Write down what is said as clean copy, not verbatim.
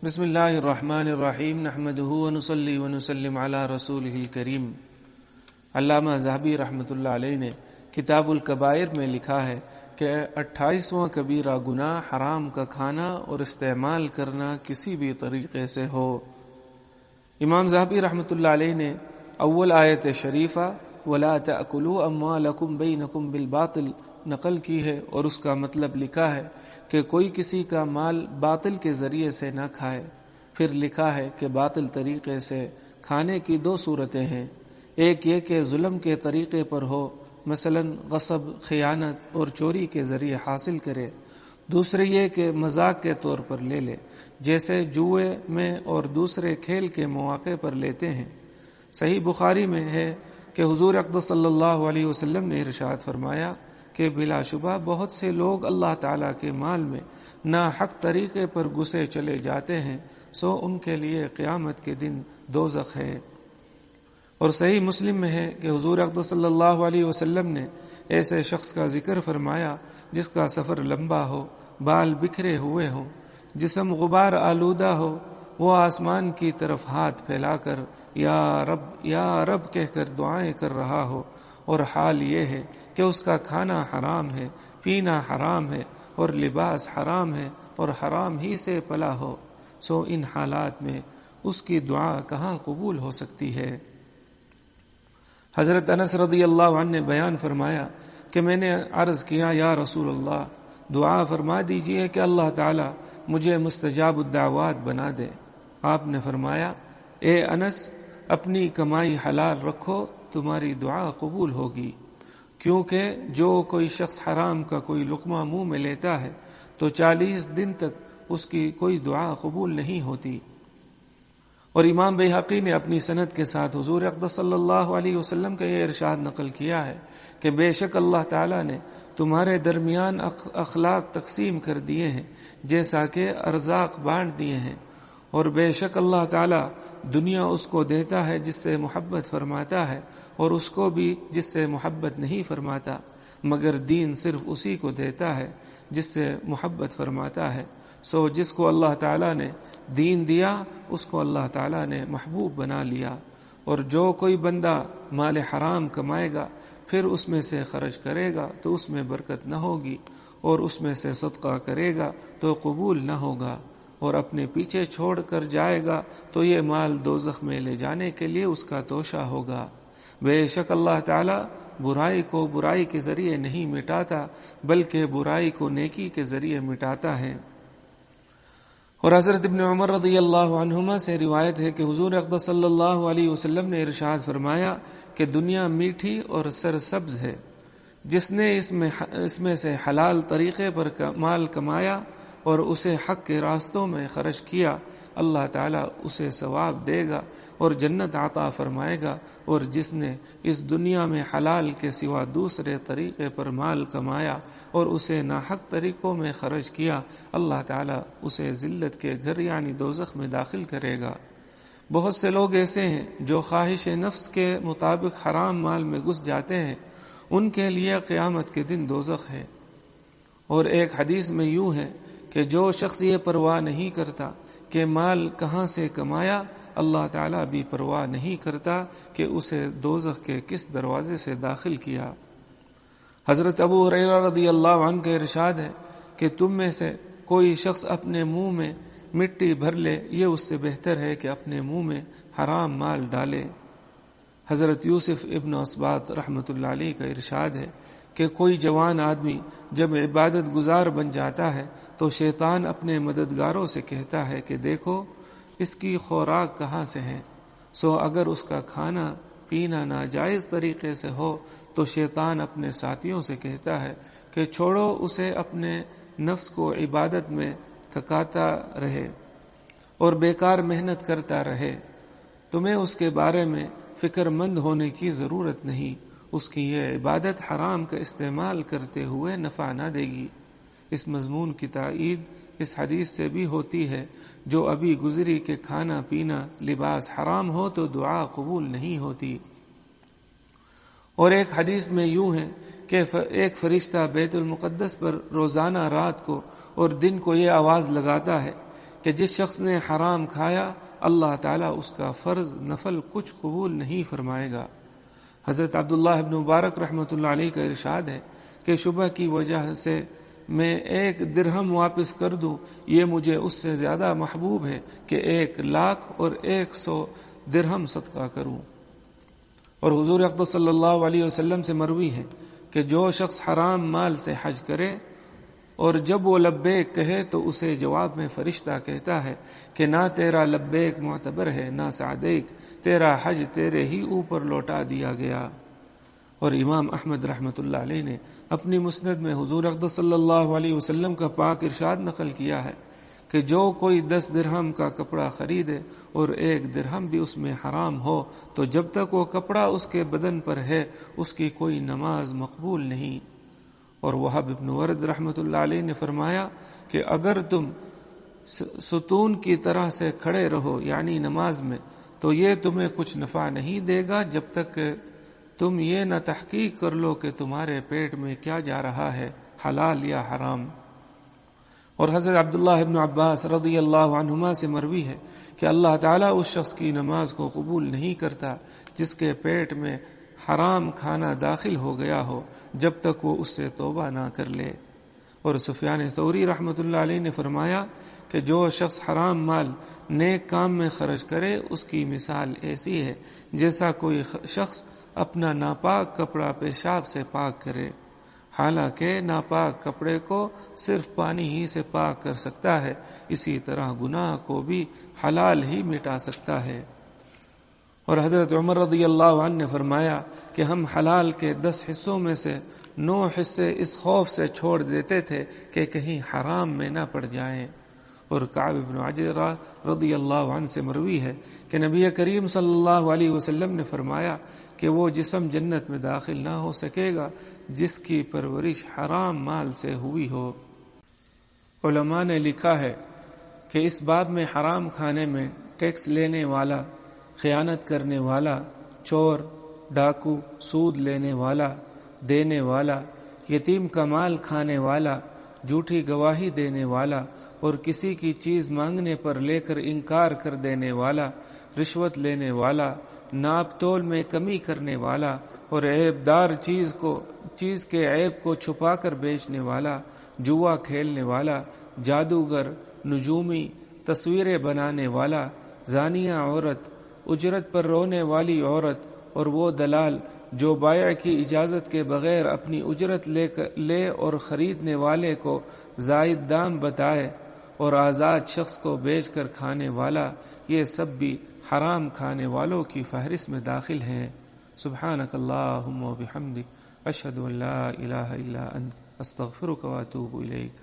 بسم اللہ الرحمن الرحیم نحمدہ ونصلی ونسلم علی رسولہ الکریم۔ علامہ ذہبی رحمۃ اللہ علیہ نے کتاب الکبائر میں لکھا ہے کہ 28واں کبیرہ گناہ حرام کا کھانا اور استعمال کرنا کسی بھی طریقے سے ہو۔ امام ذہبی رحمۃ اللہ علیہ نے اول آیت شریفہ وَلَا تَأْكُلُوا أَمْوَالَكُمْ بَيْنَكُمْ بِالْبَاطِلِ نقل کی ہے اور اس کا مطلب لکھا ہے کہ کوئی کسی کا مال باطل کے ذریعے سے نہ کھائے۔ پھر لکھا ہے کہ باطل طریقے سے کھانے کی دو صورتیں ہیں، ایک یہ کہ ظلم کے طریقے پر ہو، مثلا غصب، خیانت اور چوری کے ذریعے حاصل کرے، دوسری یہ کہ مذاق کے طور پر لے لے، جیسے جوئے میں اور دوسرے کھیل کے مواقع پر لیتے ہیں۔ صحیح بخاری میں ہے کہ حضور اقدس صلی اللہ علیہ وسلم نے ارشاد فرمایا کہ بلا شبہ بہت سے لوگ اللہ تعالیٰ کے مال میں ناحق طریقے پر گھسے چلے جاتے ہیں، سو ان کے لیے قیامت کے دن دوزخ ہے۔ اور صحیح مسلم میں ہے کہ حضور اقدس صلی اللہ علیہ وسلم نے ایسے شخص کا ذکر فرمایا جس کا سفر لمبا ہو، بال بکھرے ہوئے ہوں، جسم غبار آلودہ ہو، وہ آسمان کی طرف ہاتھ پھیلا کر یا رب کہہ کر دعائیں کر رہا ہو، اور حال یہ ہے کہ اس کا کھانا حرام ہے، پینا حرام ہے، اور لباس حرام ہے، اور حرام ہی سے پلا ہو، سو ان حالات میں اس کی دعا کہاں قبول ہو سکتی ہے؟ حضرت انس رضی اللہ عنہ نے بیان فرمایا کہ میں نے عرض کیا، یا رسول اللہ، دعا فرما دیجئے کہ اللہ تعالی مجھے مستجاب الدعوات بنا دے۔ آپ نے فرمایا، اے انس، اپنی کمائی حلال رکھو، تمہاری دعا قبول ہوگی، کیونکہ جو کوئی شخص حرام کا کوئی لقمہ منہ میں لیتا ہے تو 40 دن تک اس کی کوئی دعا قبول نہیں ہوتی۔ اور امام بیہقی نے اپنی سند کے ساتھ حضور اقدس صلی اللہ علیہ وسلم کا یہ ارشاد نقل کیا ہے کہ بے شک اللہ تعالیٰ نے تمہارے درمیان اخلاق تقسیم کر دیے ہیں جیسا کہ ارزاق بانٹ دیے ہیں، اور بے شک اللہ تعالیٰ دنیا اس کو دیتا ہے جس سے محبت فرماتا ہے، اور اس کو بھی جس سے محبت نہیں فرماتا، مگر دین صرف اسی کو دیتا ہے جس سے محبت فرماتا ہے۔ سو جس کو اللہ تعالیٰ نے دین دیا اس کو اللہ تعالیٰ نے محبوب بنا لیا، اور جو کوئی بندہ مال حرام کمائے گا پھر اس میں سے خرچ کرے گا تو اس میں برکت نہ ہوگی، اور اس میں سے صدقہ کرے گا تو قبول نہ ہوگا، اور اپنے پیچھے چھوڑ کر جائے گا تو یہ مال دوزخ میں لے جانے کے لیے اس کا توشہ ہوگا۔ بے شک اللہ تعالیٰ برائی کو برائی کے ذریعے نہیں مٹاتا بلکہ برائی کو نیکی کے ذریعے مٹاتا ہے۔ اور حضرت ابن عمر رضی اللہ عنہما سے روایت ہے کہ حضور اقدس صلی اللہ علیہ وسلم نے ارشاد فرمایا کہ دنیا میٹھی اور سرسبز ہے، جس نے اس میں سے حلال طریقے پر مال کمایا اور اسے حق کے راستوں میں خرچ کیا، اللہ تعالیٰ اسے ثواب دے گا اور جنت عطا فرمائے گا، اور جس نے اس دنیا میں حلال کے سوا دوسرے طریقے پر مال کمایا اور اسے ناحق طریقوں میں خرچ کیا، اللہ تعالیٰ اسے ذلت کے گھر یعنی دوزخ میں داخل کرے گا۔ بہت سے لوگ ایسے ہیں جو خواہش نفس کے مطابق حرام مال میں گھس جاتے ہیں، ان کے لیے قیامت کے دن دوزخ ہے۔ اور ایک حدیث میں یوں ہے کہ جو شخص یہ پرواہ نہیں کرتا کہ مال کہاں سے کمایا، اللہ تعالیٰ بھی پرواہ نہیں کرتا کہ اسے دوزخ کے کس دروازے سے داخل کیا۔ حضرت ابو ہریرہ رضی اللہ عنہ کا ارشاد ہے کہ تم میں سے کوئی شخص اپنے منہ میں مٹی بھر لے، یہ اس سے بہتر ہے کہ اپنے منہ میں حرام مال ڈالے۔ حضرت یوسف ابن اسباط رحمۃ اللہ علیہ کا ارشاد ہے کہ کوئی جوان آدمی جب عبادت گزار بن جاتا ہے تو شیطان اپنے مددگاروں سے کہتا ہے کہ دیکھو اس کی خوراک کہاں سے ہے، سو اگر اس کا کھانا پینا ناجائز طریقے سے ہو تو شیطان اپنے ساتھیوں سے کہتا ہے کہ چھوڑو اسے اپنے نفس کو عبادت میں تھکاتا رہے اور بیکار محنت کرتا رہے، تمہیں اس کے بارے میں فکر مند ہونے کی ضرورت نہیں، اس کی یہ عبادت حرام کا استعمال کرتے ہوئے نفع نہ دے گی۔ اس مضمون کی تائید اس حدیث سے بھی ہوتی ہے جو ابھی گزری کہ کھانا پینا لباس حرام ہو تو دعا قبول نہیں ہوتی۔ اور ایک حدیث میں یوں ہے کہ ایک فرشتہ بیت المقدس پر روزانہ رات کو اور دن کو یہ آواز لگاتا ہے کہ جس شخص نے حرام کھایا اللہ تعالیٰ اس کا فرض نفل کچھ قبول نہیں فرمائے گا۔ حضرت عبداللہ ابن مبارک رحمۃ اللہ علیہ کا ارشاد ہے کہ شبہ کی وجہ سے میں 1 درہم واپس کر دوں، یہ مجھے اس سے زیادہ محبوب ہے کہ 1,00,000 اور 100 درہم صدقہ کروں۔ اور حضور اقدس صلی اللہ علیہ وسلم سے مروی ہے کہ جو شخص حرام مال سے حج کرے اور جب وہ لبیک کہے تو اسے جواب میں فرشتہ کہتا ہے کہ نہ تیرا لبیک معتبر ہے نہ سعدیک، تیرا حج تیرے ہی اوپر لوٹا دیا گیا۔ اور امام احمد رحمۃ اللہ علیہ نے اپنی مسند میں حضور اقدس صلی اللہ علیہ وسلم کا پاک ارشاد نقل کیا ہے کہ جو کوئی 10 درہم کا کپڑا خریدے اور 1 درہم بھی اس میں حرام ہو تو جب تک وہ کپڑا اس کے بدن پر ہے اس کی کوئی نماز مقبول نہیں۔ اور وہب ابن ورد رحمۃ اللہ علیہ نے فرمایا کہ اگر تم ستون کی طرح سے کھڑے رہو یعنی نماز میں تو یہ تمہیں کچھ نفع نہیں دے گا جب تک تم یہ نہ تحقیق کر لو کہ تمہارے پیٹ میں کیا جا رہا ہے، حلال یا حرام۔ اور حضرت عبداللہ ابن عباس رضی اللہ عنہما سے مروی ہے کہ اللہ تعالیٰ اس شخص کی نماز کو قبول نہیں کرتا جس کے پیٹ میں حرام کھانا داخل ہو گیا ہو جب تک وہ اس سے توبہ نہ کر لے۔ اور سفیان ثوری رحمۃ اللہ علیہ نے فرمایا کہ جو شخص حرام مال نیک کام میں خرچ کرے اس کی مثال ایسی ہے جیسا کوئی شخص اپنا ناپاک کپڑا پیشاب سے پاک کرے، حالانکہ ناپاک کپڑے کو صرف پانی ہی سے پاک کر سکتا ہے، اسی طرح گناہ کو بھی حلال ہی مٹا سکتا ہے۔ اور حضرت عمر رضی اللہ عنہ نے فرمایا کہ ہم حلال کے 10 حصوں میں سے 9 حصے اس خوف سے چھوڑ دیتے تھے کہ کہیں حرام میں نہ پڑ جائیں۔ اور کعب بن عجرہ رضی اللہ عنہ سے مروی ہے کہ نبی کریم صلی اللہ علیہ وسلم نے فرمایا کہ وہ جسم جنت میں داخل نہ ہو سکے گا جس کی پرورش حرام مال سے ہوئی ہو۔ علماء نے لکھا ہے کہ اس باب میں حرام کھانے میں ٹیکس لینے والا، خیانت کرنے والا، چور، ڈاکو، سود لینے والا، دینے والا، یتیم کا مال کھانے والا، جھوٹی گواہی دینے والا اور کسی کی چیز مانگنے پر لے کر انکار کر دینے والا، رشوت لینے والا، ناپ تول میں کمی کرنے والا اور عیب دار چیز کے عیب کو چھپا کر بیچنے والا، جوا کھیلنے والا، جادوگر، نجومی، تصویریں بنانے والا، زانیہ عورت، اجرت پر رونے والی عورت اور وہ دلال جو بائع کی اجازت کے بغیر اپنی اجرت لے اور خریدنے والے کو زائد دام بتائے اور آزاد شخص کو بیچ کر کھانے والا، یہ سب بھی حرام کھانے والوں کی فہرست میں داخل ہیں۔ سبحانک اللہم و بحمدک، اشہد ان لا الہ الا انت، استغفرک و اتوب الیک۔